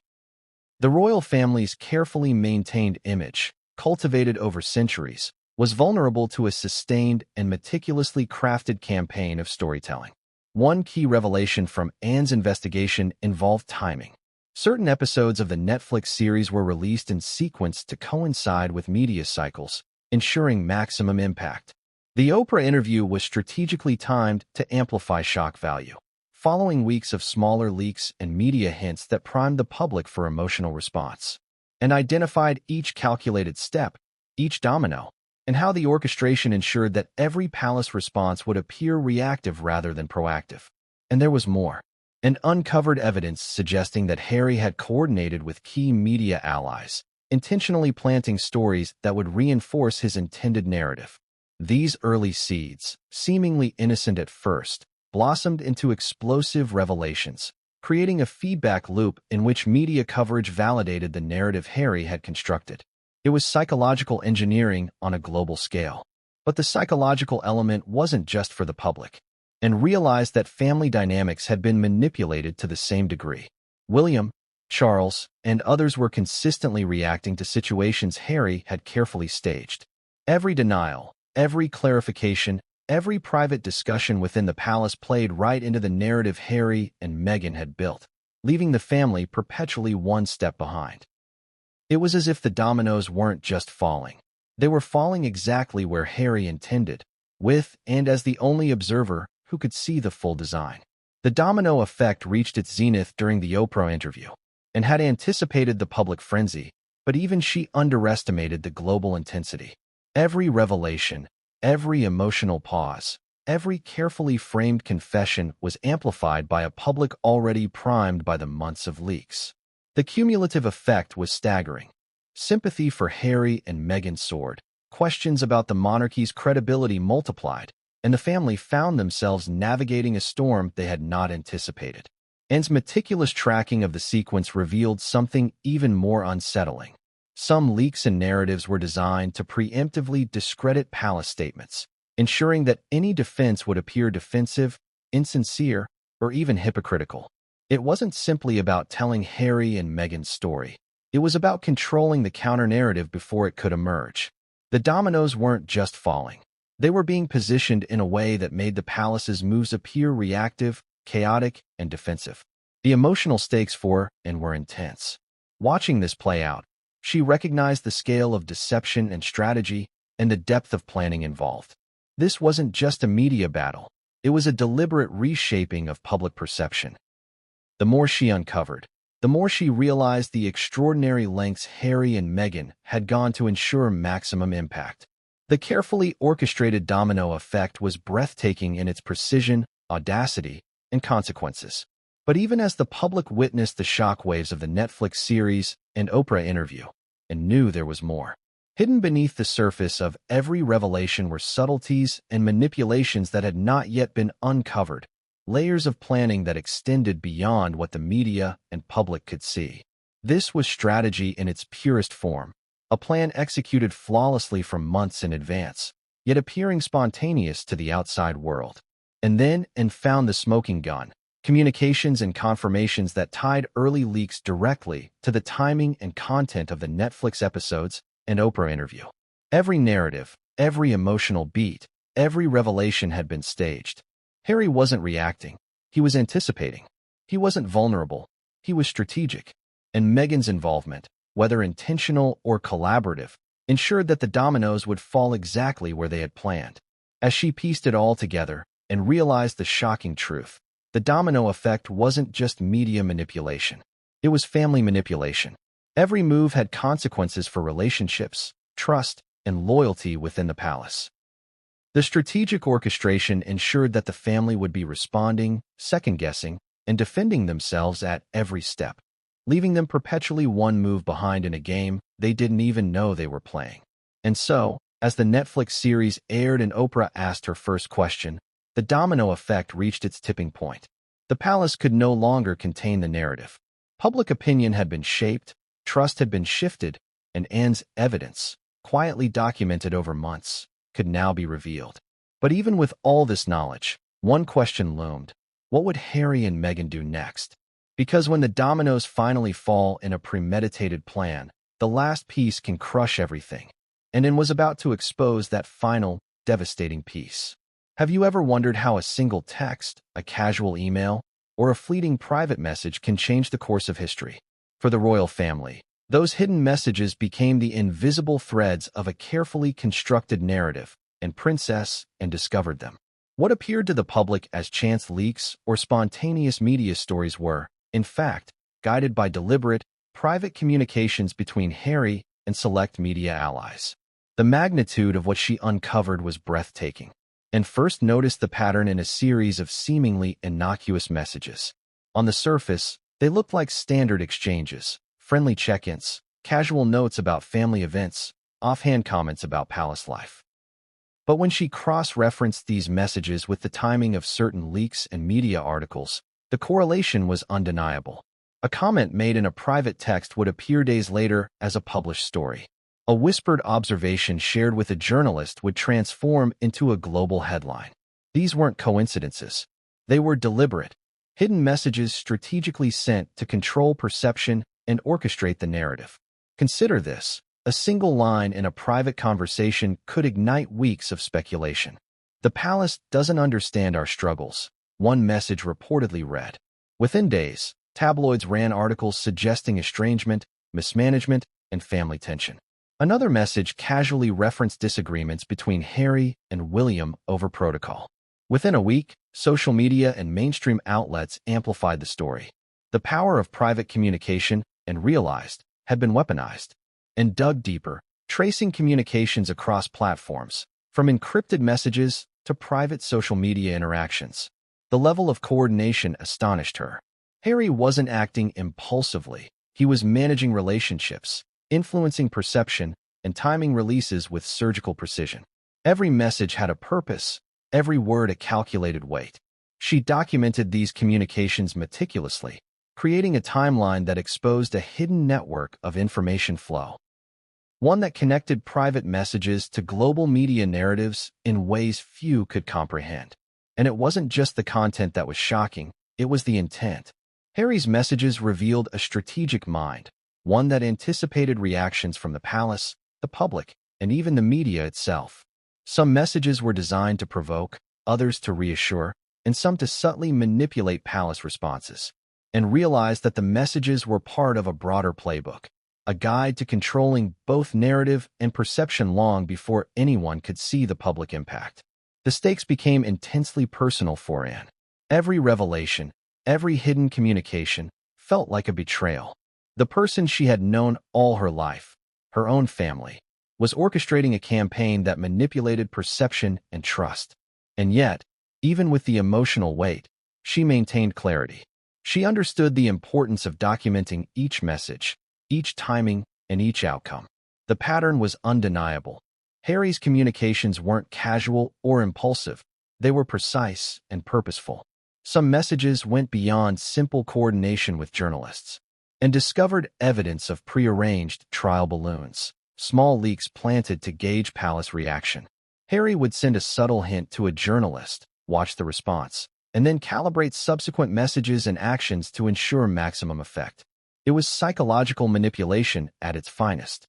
The royal family's carefully maintained image, cultivated over centuries, was vulnerable to a sustained and meticulously crafted campaign of storytelling. One key revelation from Anne's investigation involved timing. Certain episodes of the Netflix series were released in sequence to coincide with media cycles, ensuring maximum impact. The Oprah interview was strategically timed to amplify shock value, following weeks of smaller leaks and media hints that primed the public for emotional response, and identified each calculated step, each domino, and how the orchestration ensured that every palace response would appear reactive rather than proactive. And there was more. And uncovered evidence suggesting that Harry had coordinated with key media allies, intentionally planting stories that would reinforce his intended narrative. These early seeds, seemingly innocent at first, blossomed into explosive revelations, creating a feedback loop in which media coverage validated the narrative Harry had constructed. It was psychological engineering on a global scale. But the psychological element wasn't just for the public, and realized that family dynamics had been manipulated to the same degree. William, Charles, and others were consistently reacting to situations Harry had carefully staged. Every denial, every clarification, every private discussion within the palace played right into the narrative Harry and Meghan had built, leaving the family perpetually one step behind. It was as if the dominoes weren't just falling. They were falling exactly where Harry intended, with and as the only observer who could see the full design. The domino effect reached its zenith during the Oprah interview, and had anticipated the public frenzy, but even she underestimated the global intensity. Every revelation, every emotional pause, every carefully framed confession was amplified by a public already primed by the months of leaks. The cumulative effect was staggering. Sympathy for Harry and Meghan soared. Questions about the monarchy's credibility multiplied, and the family found themselves navigating a storm they had not anticipated. Anne's meticulous tracking of the sequence revealed something even more unsettling. Some leaks and narratives were designed to preemptively discredit palace statements, ensuring that any defense would appear defensive, insincere, or even hypocritical. It wasn't simply about telling Harry and Meghan's story. It was about controlling the counter-narrative before it could emerge. The dominoes weren't just falling. They were being positioned in a way that made the palace's moves appear reactive, chaotic, and defensive. The emotional stakes for and were intense. Watching this play out, she recognized the scale of deception and strategy and the depth of planning involved. This wasn't just a media battle. It was a deliberate reshaping of public perception. The more she uncovered, the more she realized the extraordinary lengths Harry and Meghan had gone to ensure maximum impact. The carefully orchestrated domino effect was breathtaking in its precision, audacity, and consequences. But even as the public witnessed the shockwaves of the Netflix series and Oprah interview, and knew there was more, hidden beneath the surface of every revelation were subtleties and manipulations that had not yet been uncovered, layers of planning that extended beyond what the media and public could see. This was strategy in its purest form, a plan executed flawlessly from months in advance, yet appearing spontaneous to the outside world. And then found the smoking gun, communications and confirmations that tied early leaks directly to the timing and content of the Netflix episodes and Oprah interview. Every narrative, every emotional beat, every revelation had been staged. Harry wasn't reacting. He was anticipating. He wasn't vulnerable. He was strategic. And Meghan's involvement, whether intentional or collaborative, ensured that the dominoes would fall exactly where they had planned. As she pieced it all together and realized the shocking truth, the domino effect wasn't just media manipulation. It was family manipulation. Every move had consequences for relationships, trust, and loyalty within the palace. The strategic orchestration ensured that the family would be responding, second-guessing, and defending themselves at every step, leaving them perpetually one move behind in a game they didn't even know they were playing. And so, as the Netflix series aired and Oprah asked her first question, the domino effect reached its tipping point. The palace could no longer contain the narrative. Public opinion had been shaped, trust had been shifted, and Anne's evidence, quietly documented over months, could now be revealed. But even with all this knowledge, one question loomed. What would Harry and Meghan do next? Because when the dominoes finally fall in a premeditated plan, the last piece can crush everything. And Anne was about to expose that final, devastating piece. Have you ever wondered how a single text, a casual email, or a fleeting private message can change the course of history? For the royal family, those hidden messages became the invisible threads of a carefully constructed narrative, and Princess Anne discovered them. What appeared to the public as chance leaks or spontaneous media stories were, in fact, guided by deliberate, private communications between Harry and select media allies. The magnitude of what she uncovered was breathtaking, and first noticed the pattern in a series of seemingly innocuous messages. On the surface, they looked like standard exchanges, friendly check-ins, casual notes about family events, offhand comments about palace life. But when she cross-referenced these messages with the timing of certain leaks and media articles, the correlation was undeniable. A comment made in a private text would appear days later as a published story. A whispered observation shared with a journalist would transform into a global headline. These weren't coincidences. They were deliberate, hidden messages strategically sent to control perception and orchestrate the narrative. Consider this. A single line in a private conversation could ignite weeks of speculation. The palace doesn't understand our struggles, one message reportedly read. Within days, tabloids ran articles suggesting estrangement, mismanagement, and family tension. Another message casually referenced disagreements between Harry and William over protocol. Within a week, social media and mainstream outlets amplified the story. The power of private communication, and realized, had been weaponized. And dug deeper, tracing communications across platforms, from encrypted messages to private social media interactions. The level of coordination astonished her. Harry wasn't acting impulsively. He was managing relationships, influencing perception, and timing releases with surgical precision. Every message had a purpose, every word a calculated weight. She documented these communications meticulously, creating a timeline that exposed a hidden network of information flow. One that connected private messages to global media narratives in ways few could comprehend. And it wasn't just the content that was shocking, it was the intent. Harry's messages revealed a strategic mind, one that anticipated reactions from the palace, the public, and even the media itself. Some messages were designed to provoke, others to reassure, and some to subtly manipulate palace responses. And realized that the messages were part of a broader playbook, a guide to controlling both narrative and perception long before anyone could see the public impact. The stakes became intensely personal for Anne. Every revelation, every hidden communication, felt like a betrayal. The person she had known all her life, her own family, was orchestrating a campaign that manipulated perception and trust. And yet, even with the emotional weight, she maintained clarity. She understood the importance of documenting each message, each timing, and each outcome. The pattern was undeniable. Harry's communications weren't casual or impulsive. They were precise and purposeful. Some messages went beyond simple coordination with journalists and discovered evidence of prearranged trial balloons, small leaks planted to gauge palace reaction. Harry would send a subtle hint to a journalist, watch the response, and then calibrate subsequent messages and actions to ensure maximum effect. It was psychological manipulation at its finest.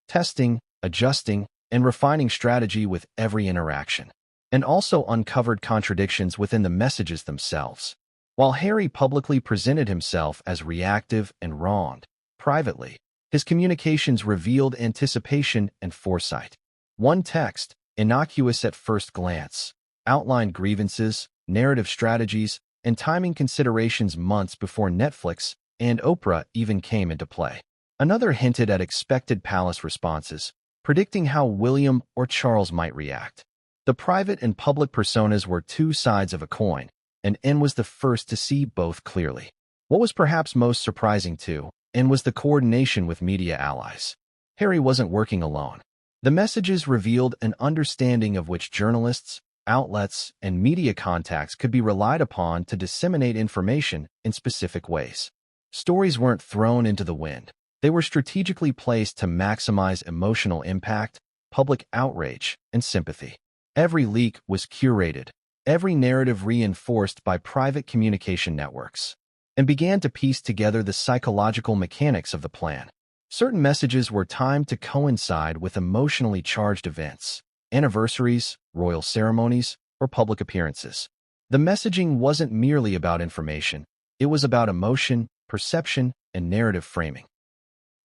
Testing, adjusting, and refining strategy with every interaction. And also uncovered contradictions within the messages themselves. While Harry publicly presented himself as reactive and wronged, privately, his communications revealed anticipation and foresight. One text, innocuous at first glance, outlined grievances, narrative strategies, and timing considerations months before Netflix and Oprah even came into play. Another hinted at expected palace responses, predicting how William or Charles might react. The private and public personas were two sides of a coin, and Anne was the first to see both clearly. What was perhaps most surprising to Anne was the coordination with media allies. Harry wasn't working alone. The messages revealed an understanding of which journalists, outlets, and media contacts could be relied upon to disseminate information in specific ways. Stories weren't thrown into the wind. They were strategically placed to maximize emotional impact, public outrage, and sympathy. Every leak was curated, every narrative reinforced by private communication networks, and began to piece together the psychological mechanics of the plan. Certain messages were timed to coincide with emotionally charged events, anniversaries, royal ceremonies, or public appearances. The messaging wasn't merely about information, it was about emotion, perception, and narrative framing.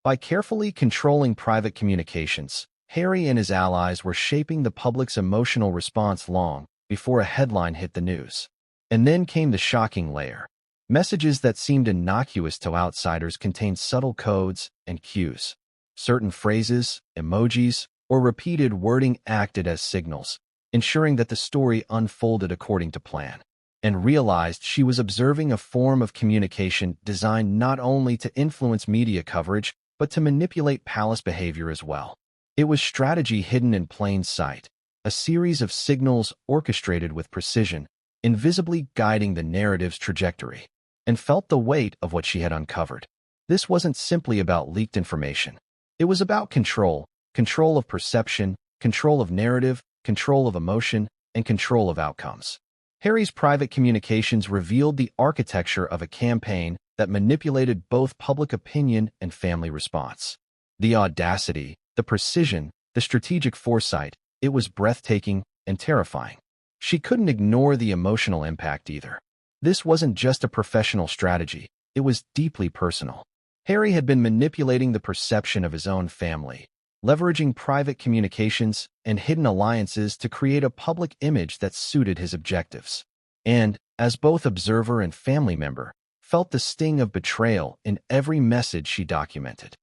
By carefully controlling private communications, Harry and his allies were shaping the public's emotional response long before a headline hit the news. And then came the shocking layer. Messages that seemed innocuous to outsiders contained subtle codes and cues. Certain phrases, emojis, or repeated wording acted as signals, ensuring that the story unfolded according to plan. And realized she was observing a form of communication designed not only to influence media coverage, but to manipulate palace behavior as well. It was strategy hidden in plain sight, a series of signals orchestrated with precision, invisibly guiding the narrative's trajectory, and felt the weight of what she had uncovered. This wasn't simply about leaked information. It was about control of perception, control of narrative, control of emotion, and control of outcomes. Harry's private communications revealed the architecture of a campaign that manipulated both public opinion and family response. The audacity, the precision, the strategic foresight, it was breathtaking and terrifying. She couldn't ignore the emotional impact either. This wasn't just a professional strategy, it was deeply personal. Harry had been manipulating the perception of his own family, leveraging private communications and hidden alliances to create a public image that suited his objectives. And, as both observer and family member, felt the sting of betrayal in every message she documented.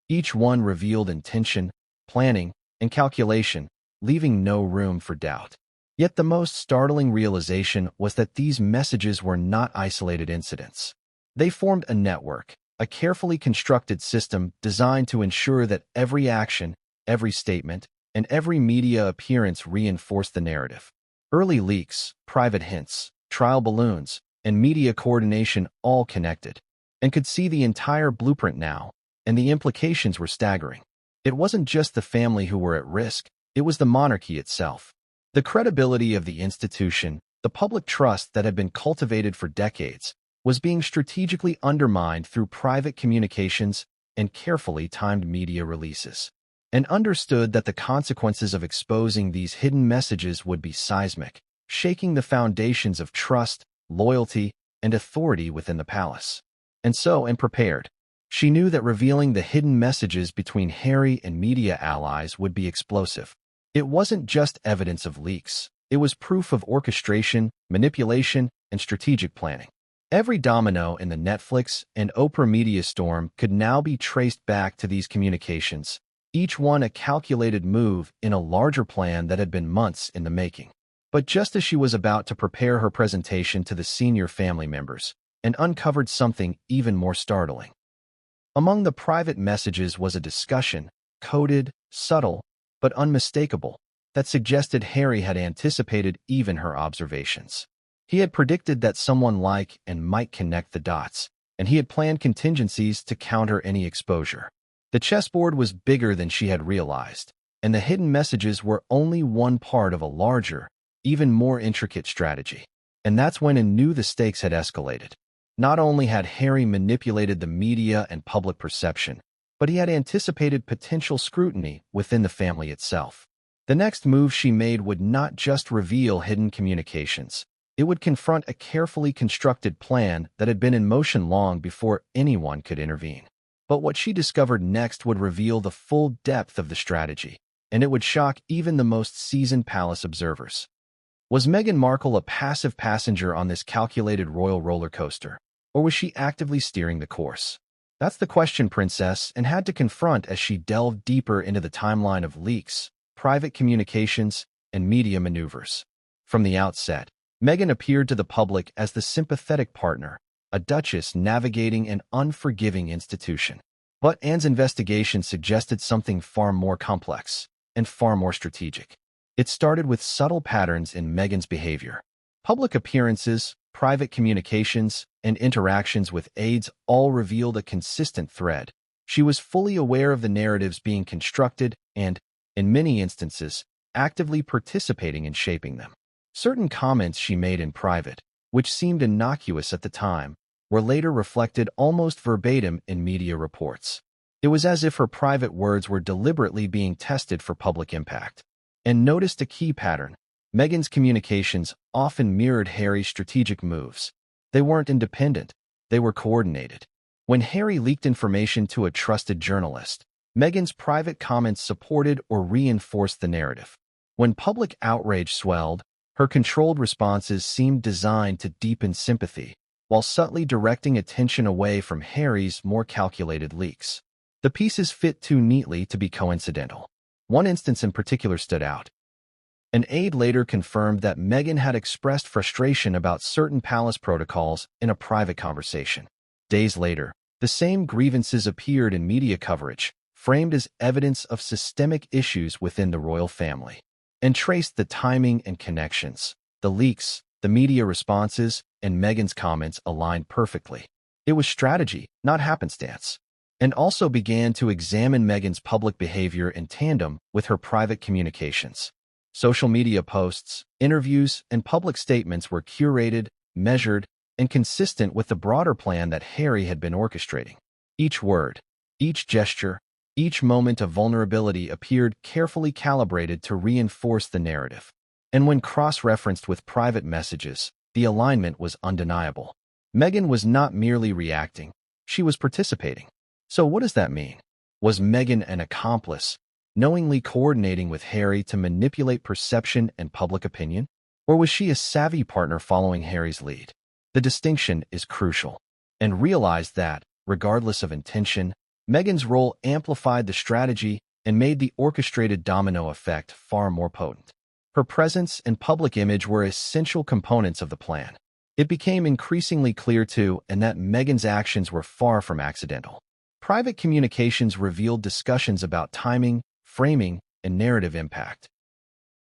Each one revealed intention, planning, and calculation, leaving no room for doubt. Yet the most startling realization was that these messages were not isolated incidents. They formed a network, a carefully constructed system designed to ensure that every action, every statement, and every media appearance reinforced the narrative. Early leaks, private hints, trial balloons, and media coordination all connected, and could see the entire blueprint now, and the implications were staggering. It wasn't just the family who were at risk, it was the monarchy itself. The credibility of the institution, the public trust that had been cultivated for decades, was being strategically undermined through private communications and carefully timed media releases. And understood that the consequences of exposing these hidden messages would be seismic, shaking the foundations of trust, loyalty, and authority within the palace. And prepared. She knew that revealing the hidden messages between Harry and media allies would be explosive. It wasn't just evidence of leaks. It was proof of orchestration, manipulation, and strategic planning. Every domino in the Netflix and Oprah media storm could now be traced back to these communications, each one a calculated move in a larger plan that had been months in the making. But just as she was about to prepare her presentation to the senior family members, and uncovered something even more startling. Among the private messages was a discussion, coded, subtle, but unmistakable, that suggested Harry had anticipated even her observations. He had predicted that someone like and might connect the dots, and he had planned contingencies to counter any exposure. The chessboard was bigger than she had realized, and the hidden messages were only one part of a larger, even more intricate strategy. And that's when Anne knew the stakes had escalated. Not only had Harry manipulated the media and public perception, but he had anticipated potential scrutiny within the family itself. The next move she made would not just reveal hidden communications. It would confront a carefully constructed plan that had been in motion long before anyone could intervene. But what she discovered next would reveal the full depth of the strategy, and it would shock even the most seasoned palace observers. Was Meghan Markle a passive passenger on this calculated royal roller coaster, or was she actively steering the course? That's the question Princess and had to confront as she delved deeper into the timeline of leaks, private communications, and media maneuvers. From the outset, Meghan appeared to the public as the sympathetic partner, a duchess navigating an unforgiving institution. But Anne's investigation suggested something far more complex and far more strategic. It started with subtle patterns in Meghan's behavior. Public appearances, private communications, and interactions with aides all revealed a consistent thread. She was fully aware of the narratives being constructed and, in many instances, actively participating in shaping them. Certain comments she made in private, which seemed innocuous at the time, were later reflected almost verbatim in media reports. It was as if her private words were deliberately being tested for public impact. And noticed a key pattern. Meghan's communications often mirrored Harry's strategic moves. They weren't independent, they were coordinated. When Harry leaked information to a trusted journalist, Meghan's private comments supported or reinforced the narrative. When public outrage swelled, her controlled responses seemed designed to deepen sympathy, while subtly directing attention away from Harry's more calculated leaks. The pieces fit too neatly to be coincidental. One instance in particular stood out. An aide later confirmed that Meghan had expressed frustration about certain palace protocols in a private conversation. Days later, the same grievances appeared in media coverage, framed as evidence of systemic issues within the royal family, and traced the timing and connections. The leaks, the media responses, and Meghan's comments aligned perfectly. It was strategy, not happenstance, and also began to examine Meghan's public behavior in tandem with her private communications. Social media posts, interviews, and public statements were curated, measured, and consistent with the broader plan that Harry had been orchestrating. Each word, each gesture, each moment of vulnerability appeared carefully calibrated to reinforce the narrative. And when cross-referenced with private messages, the alignment was undeniable. Meghan was not merely reacting, she was participating. So what does that mean? Was Meghan an accomplice, knowingly coordinating with Harry to manipulate perception and public opinion? Or was she a savvy partner following Harry's lead? The distinction is crucial. And realize that, regardless of intention, Meghan's role amplified the strategy and made the orchestrated domino effect far more potent. Her presence and public image were essential components of the plan. It became increasingly clear too, and that Meghan's actions were far from accidental. Private communications revealed discussions about timing, framing, and narrative impact.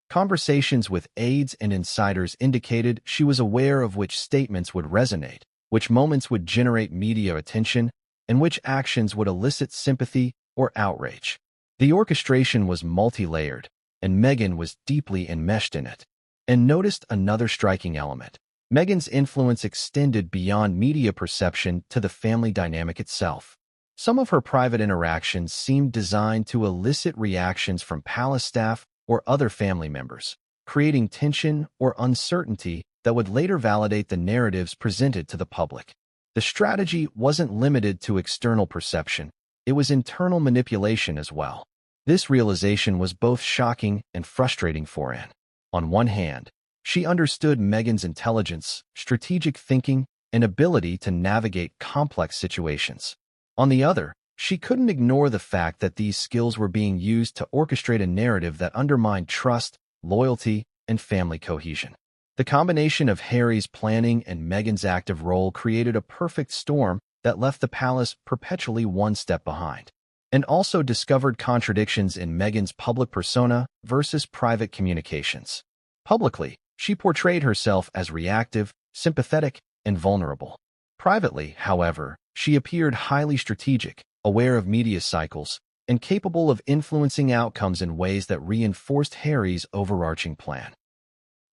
Conversations with aides and insiders indicated she was aware of which statements would resonate, which moments would generate media attention, and which actions would elicit sympathy or outrage. The orchestration was multi-layered, and Meghan was deeply enmeshed in it. And noticed another striking element. Meghan's influence extended beyond media perception to the family dynamic itself. Some of her private interactions seemed designed to elicit reactions from palace staff or other family members, creating tension or uncertainty that would later validate the narratives presented to the public. The strategy wasn't limited to external perception, it was internal manipulation as well. This realization was both shocking and frustrating for Anne. On one hand, she understood Meghan's intelligence, strategic thinking, and ability to navigate complex situations. On the other, she couldn't ignore the fact that these skills were being used to orchestrate a narrative that undermined trust, loyalty, and family cohesion. The combination of Harry's planning and Meghan's active role created a perfect storm that left the palace perpetually one step behind, and also discovered contradictions in Meghan's public persona versus private communications. Publicly, she portrayed herself as reactive, sympathetic, and vulnerable. Privately, however, she appeared highly strategic, aware of media cycles, and capable of influencing outcomes in ways that reinforced Harry's overarching plan.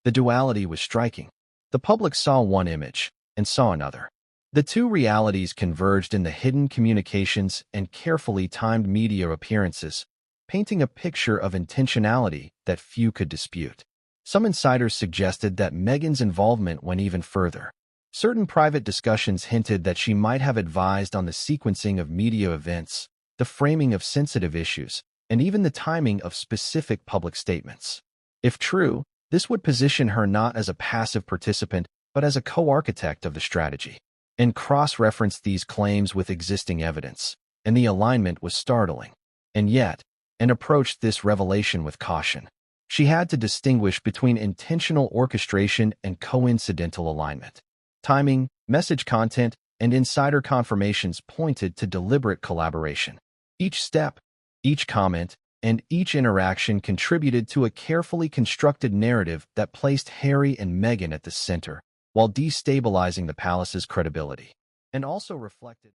The duality was striking. The public saw one image and saw another. The two realities converged in the hidden communications and carefully timed media appearances, painting a picture of intentionality that few could dispute. Some insiders suggested that Meghan's involvement went even further. Certain private discussions hinted that she might have advised on the sequencing of media events, the framing of sensitive issues, and even the timing of specific public statements. If true, this would position her not as a passive participant, but as a co-architect of the strategy. and cross-referenced these claims with existing evidence, and the alignment was startling. And yet, Anne approached this revelation with caution. She had to distinguish between intentional orchestration and coincidental alignment. Timing, message content, and insider confirmations pointed to deliberate collaboration. Each step, each comment, and each interaction contributed to a carefully constructed narrative that placed Harry and Meghan at the center, while destabilizing the palace's credibility, and also reflected